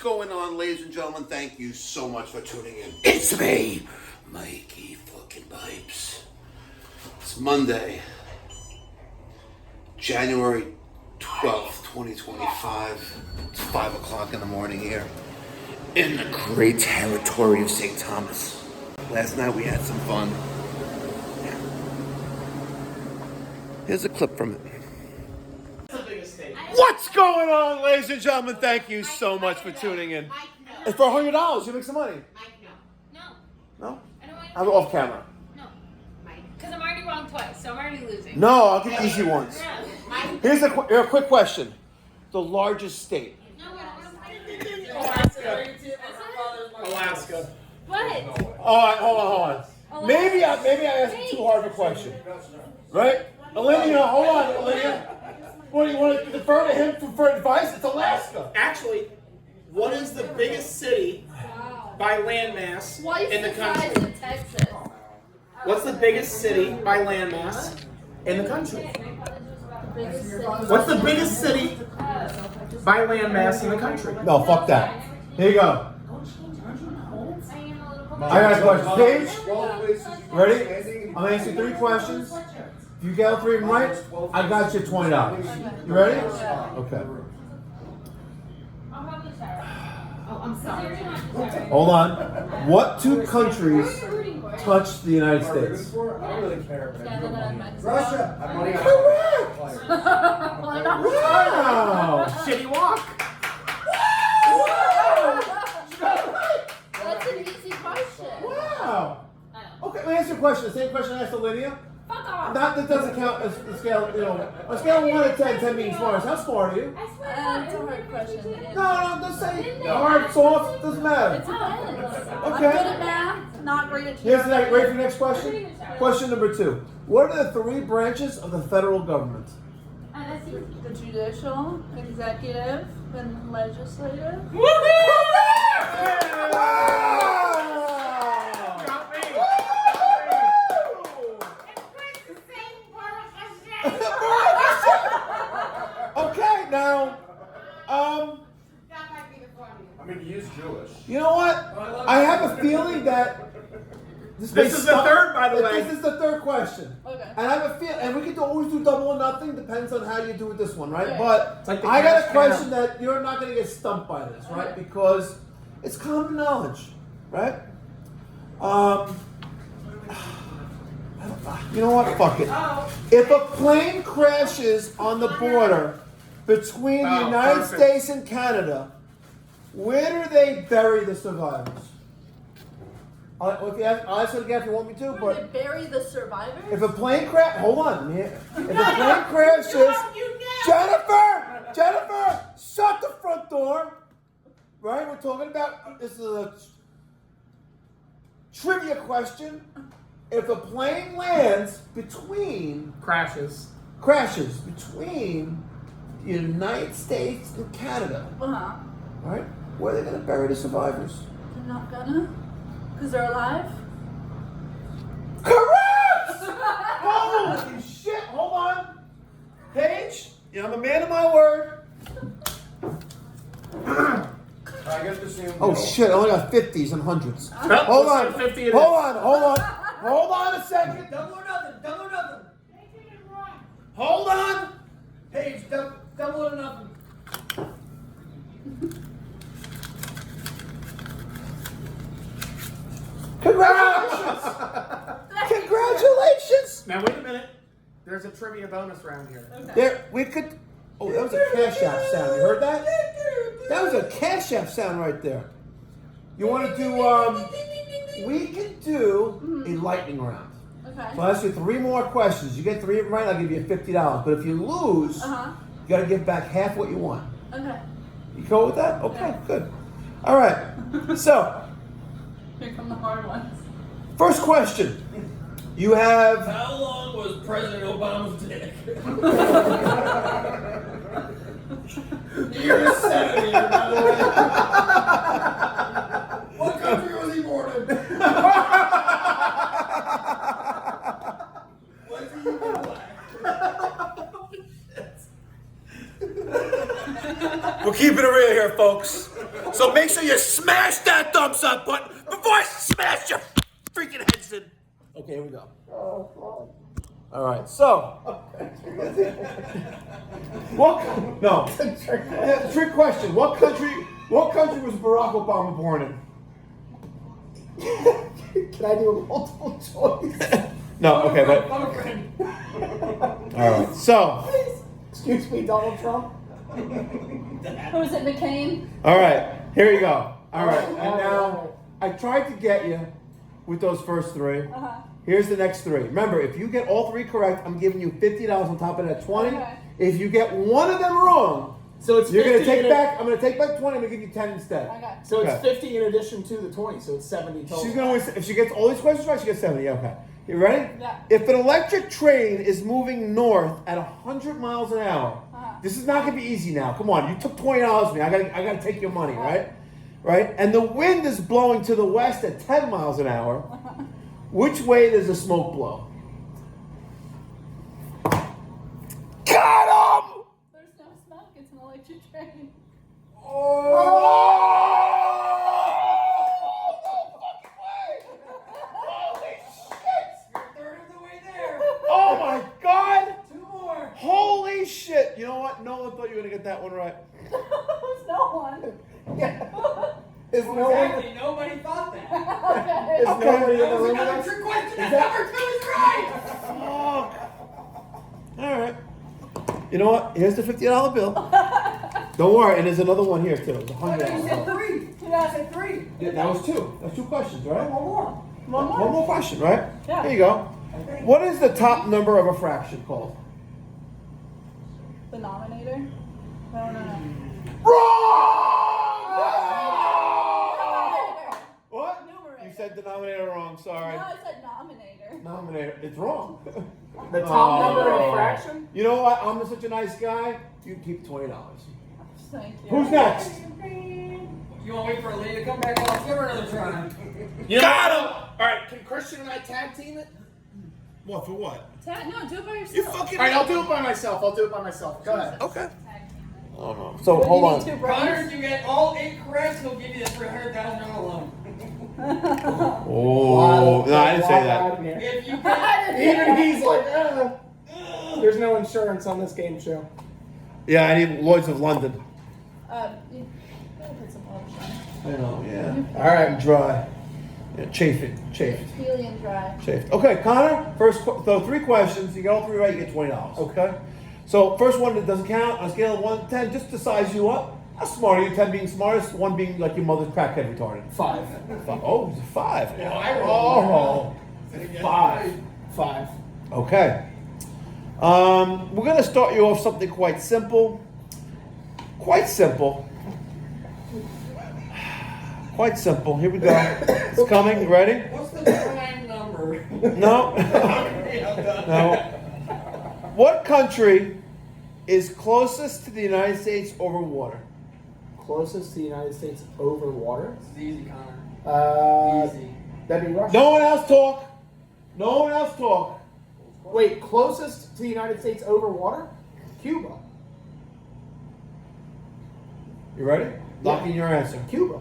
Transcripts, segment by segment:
going on, ladies and gentlemen? Thank you so much for tuning in. It's me, Mikey fucking Pipes. It's Monday, January 12th, 2025. It's 5 o'clock in the morning here in the great territory of St. Thomas. Last night we had some fun. Here's a clip from it. What's going on, ladies and gentlemen? Thank you so much for tuning in. It's for $100. You make some money. No. No? I don't want I'm off camera. No. Because I'm already wrong twice, so I'm already losing. No, I'll get easy ones. Yeah. Here's a quick question. The largest state. No, I don't want Alaska. What? All right, hold on. Maybe I asked too hard of a question. Right? Olivia, hold on, Olivia. What, do you want to defer to him for advice? It's Alaska. Actually, what is the biggest city by landmass in the country? Texas. What's the biggest city by landmass in the country? What's the biggest city by landmass in the country? No, fuck that. Here you go. I got a question. Paige, ready? I'm going to ask you 3 questions. If you get all 3 of them right, I got you $20. You ready? Okay. Oh, I'm sorry. Hold on. What 2 countries touch the United States? Russia. Correct! Wow! Shitty walk. That's an easy question. Wow! Okay, let me ask you a question. The same question I asked Olivia. Fuck off. That doesn't count as the scale, you know. On a scale of 1 to 10, 10 being smart. How smart are you? I swear to It's a hard question. No, just say hard, soft, doesn't matter. It depends. I'm good Okay. at math, not great at Here's the next, ready for the next question? Question number 2. What are the 3 branches of the federal government? The judicial, executive, and legislative. Okay, now, I mean, he is Jewish. you know what? I have a feeling that This is the third, by the way. This is the 3rd question. Okay. And I have a feel, and we can always do double or nothing, depends on how you do with this one, right? Yeah. But It's like the I got a cash question that you're not going to get stumped by this, right? Okay. Because it's common knowledge, right? You know what? Fuck it. If a plane crashes on the border between the United perfect. States and Canada, where do they bury the survivors? I'll ask it again if you want me to, Where they but bury the survivors? if a plane crash, hold on, man. If a plane crashes, Jennifer, shut the front door. Right? We're talking about, this is a trivia question. If a plane lands crashes between the United States and Canada, Uh-huh. right? Where are they going to bury the survivors? They're not gonna? Because they're alive? Correct! Holy shit! Hold on, Paige. I'm a man of my word. I get the same. Oh shit! I only got 50s and 100s. Well, Hold let's on. go 50 it is. Hold on a second. Double or nothing. Double or nothing. Hold on. Paige, double or nothing. Congratulations! Congratulations! Now wait a minute. There's a trivia bonus round here. There, we could. Oh, that was a Cash App sound. You heard that? That was a Cash App sound right there. You want to do? We can do a lightning round. Okay. So I'll ask you 3 more questions. You get 3 of them right, I'll give you $50. But if you lose, Uh-huh. you got to give back half what you won. Okay. You go with that? Okay, good. All right. So, Here come the hard ones. first question. You have. How long was President Obama's dick? You're 70, by the way. What country was he born in? Was he even black? We're keeping it real here, folks. So make sure you smash that thumbs up button before I smash your freaking heads in. Okay, here we go. All right, so. No. Trick question. What country was Barack Obama born in? Can I do a multiple choice? No, okay, but. All right, so. Excuse me, Donald Trump. Who is it, McCain? All right, here you go. All right, and now I tried to get you with those first three. Uh-huh. Here's the next three. Remember, if you get all three correct, I'm giving you $50 on top of that 20. Okay. If you get one of them wrong, So it's you're gonna 50 take in back. I'm gonna take back 20. I'm gonna give you 10 instead. Okay. So it's Okay. 50 in addition to the 20, so it's 70 total. She's gonna win. If she gets all these questions right, she gets 70. Okay. You ready? Yeah. If an electric train is moving north at 100 miles an hour, this is not gonna be easy now. Come on, you took $20 from me. I gotta take your money, right? Right? And the wind is blowing to the west at 10 miles an hour. Which way does the smoke blow? Got him! There's no smoke. It's an electric train. Oh my God! 2 more. Holy shit! You know what? No one thought you were gonna get that one right. There's no one. Is no one, Exactly. Nobody thought that. Okay. is nobody in the That was room with another us? trick question. That's number 2 is right. Fuck. All right. You know what? Here's the $50 bill. Don't worry, and there's another one here too. It's You $100. said 3. Yeah. I said 3. Yeah, that was two. That's 2 questions, right? One more. One more. One more question, right? Yeah. Here you go. What is the top number of a fraction called? Denominator? No. What? Numerator. You said denominator wrong. Sorry. No, I said nominator. Denominator. It's wrong. The top number Oh. of fraction? You know what? I'm such a nice guy. You keep $20. Thank you. Who's next? You want to wait for a lady to come back? I'll give her another try. You Got him! All right, can Christian and I tag team it? What for what? No, do it by yourself. You fucking. All right, I'll do it by myself. Go ahead. Okay. Oh no. So But hold you on. need 2 Connor, brothers. if you get all 8 correct, he'll give you the $300,000 loan. Oh no, I didn't say that. If you get Even he's like, there's no insurance on this game show. Yeah, I need Lloyd's of London. You gotta put some lotion. I know. Yeah. All right. I'm dry. Yeah, chafing. Helium dry. Chafed. Okay, Connor. So 3 questions. You get all 3 right, you get $20. Okay. So first one that doesn't count on a scale of 1 to 10, just to size you up. How smart are you? 10 being smartest, 1 being like your mother's crackhead retarded. 5. Oh, it's a 5. Yeah, I Oh, 5. 5. Okay. We're gonna start you off something quite simple. Quite simple. Quite simple. Here we go. It's coming. You ready? What's the prime number? No. Okay, I'm done. No. What country is closest to the United States over water? Closest to the United States over water? This is easy, Connor. Easy. That'd be Russia. No one else talk. No one else talk. Wait, closest to the United States over water? Cuba. You ready? Lock in your answer. Cuba.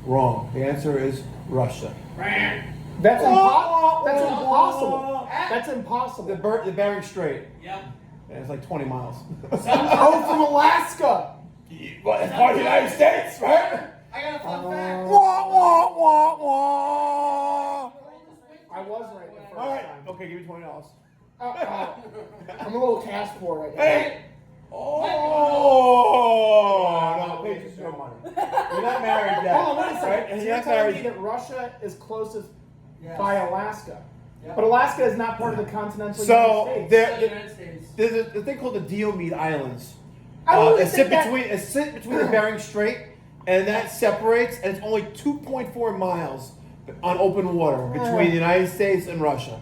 Wrong. The answer is Russia. That's Oh, That's oh, impossible. oh. That's impossible. The Bering Strait. Yep. Yeah, it's like 20 miles. Oh, from Alaska. What? It's part of the United States, right? I got a fun fact. Wah, wah, wah, wah. I was right the first All right. time. Okay, give me $20. I'm a little cash poor right now. Hey. Oh. No, Paige, this is your money. You're not married yet. Hold on, wait a second. Right? And So you're you're not telling me married. that Russia is closest Yes. by Alaska. Yep. But Alaska is not part of the continental So United States. It's the there, United States. there's a thing called the Diomede Islands. I don't really It's think that- between the Bering Strait, and that separates, and it's only 2.4 miles on open water between the United States and Russia.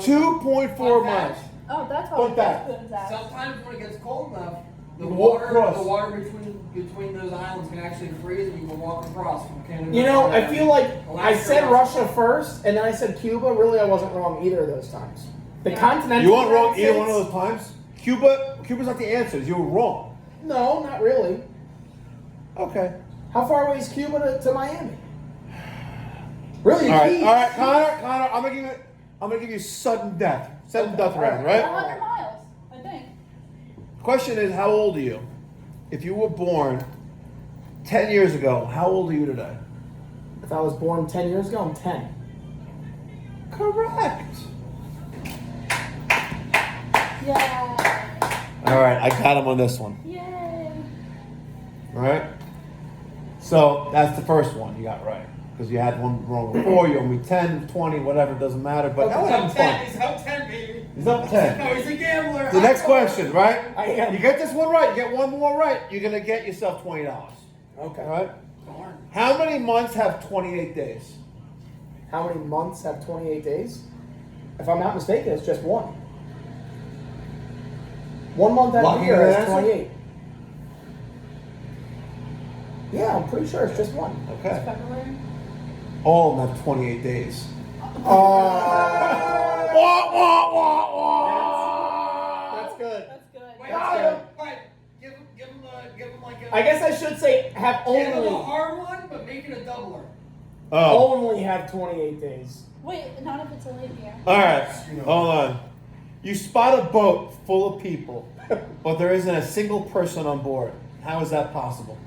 2.4 Fun fact. miles. Oh, that's Going how back. good as that. Sometimes when it gets cold enough, the You can walk water, across. the water between those islands can actually freeze, and you can walk across from Canada. You know, to I feel like I Alaska, said Russia first, and then I said Cuba. Really, I wasn't wrong either of those times. The continental You weren't wrong United either one of States- those times. Cuba's not the answers. You were wrong. No, not really. Okay. How far away is Cuba to Miami? Really? All Keys? right, Connor. I'm gonna give you sudden death round, right? 100 miles, I think. Question is, how old are you? If you were born 10 years ago, how old are you today? If I was born 10 years ago, I'm 10. Correct. Yeah. All right, I got him on this one. Yay. All right. So that's the first one you got right. Because you had one wrong before, you're only 10, 20, whatever, it doesn't matter. But that was having fun. He's up 10, baby. He's up 10. No, he's a gambler. The next question, right? I am. You get this one right, you get one more right, you're going to get yourself $20. Okay. All right? Darn. How many months have 28 days? How many months have 28 days? If I'm not mistaken, it's just one. 1 month out of the Locking year your is answer? 28. Yeah, I'm pretty sure it's just one. Okay. February. All of them have 28 days. That's good. That's good. Wait, That's good. wait. Give him like a. I guess I should say have Give him a only hard one, but make it a doubler. Oh. only have 28 days. Wait, not if it's a leap year. All right. Hold on. You spot a boat full of people, but there isn't a single person on board. How is that possible?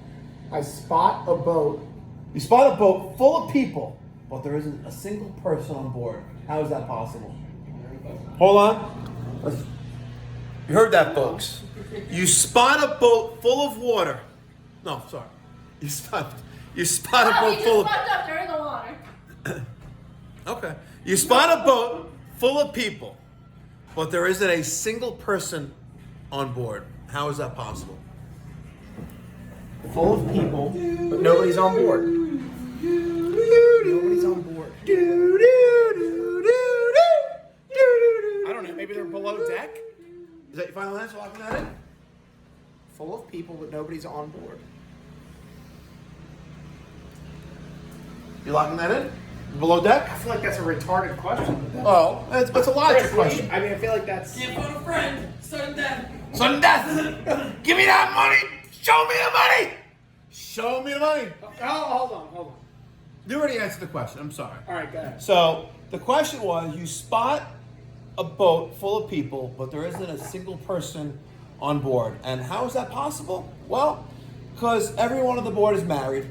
I spot a boat. You spot a boat full of people, but there isn't a single person on board. How is that possible? Hold on. You heard that, folks. You spot a boat full of water. No, sorry. You spot a boat full of... up during the water. Okay. You spot a boat full of people, but there isn't a single person on board. How is that possible? Full of people, but nobody's on board. Nobody's on board. I don't know. Maybe they're below deck. Is that your final answer? Locking that in? Full of people, but nobody's on board. You locking that in? Below deck? I feel like that's a retarded question. Oh, it's a logical question. I mean, I feel like that's. Can't phone a friend. Sudden death. Sudden death! Give me that money! Show me the money! Show me the money! Oh, hold on. You already answered the question. I'm sorry. All right, go ahead. So the question was, you spot a boat full of people, but there isn't a single person on board. And how is that possible? Well, because everyone on the board is married.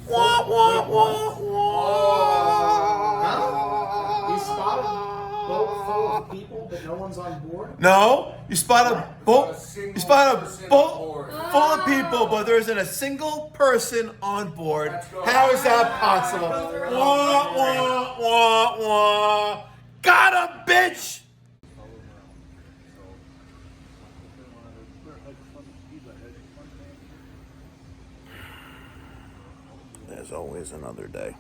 Wah, wah, wah, wah. You spot a boat full of people, but no one's on board. No, you spot a boat. You spot a boat full of people, but there isn't a single person on board. How is that possible? Wah, wah, wah, wah. Got him, bitch! There's always another day.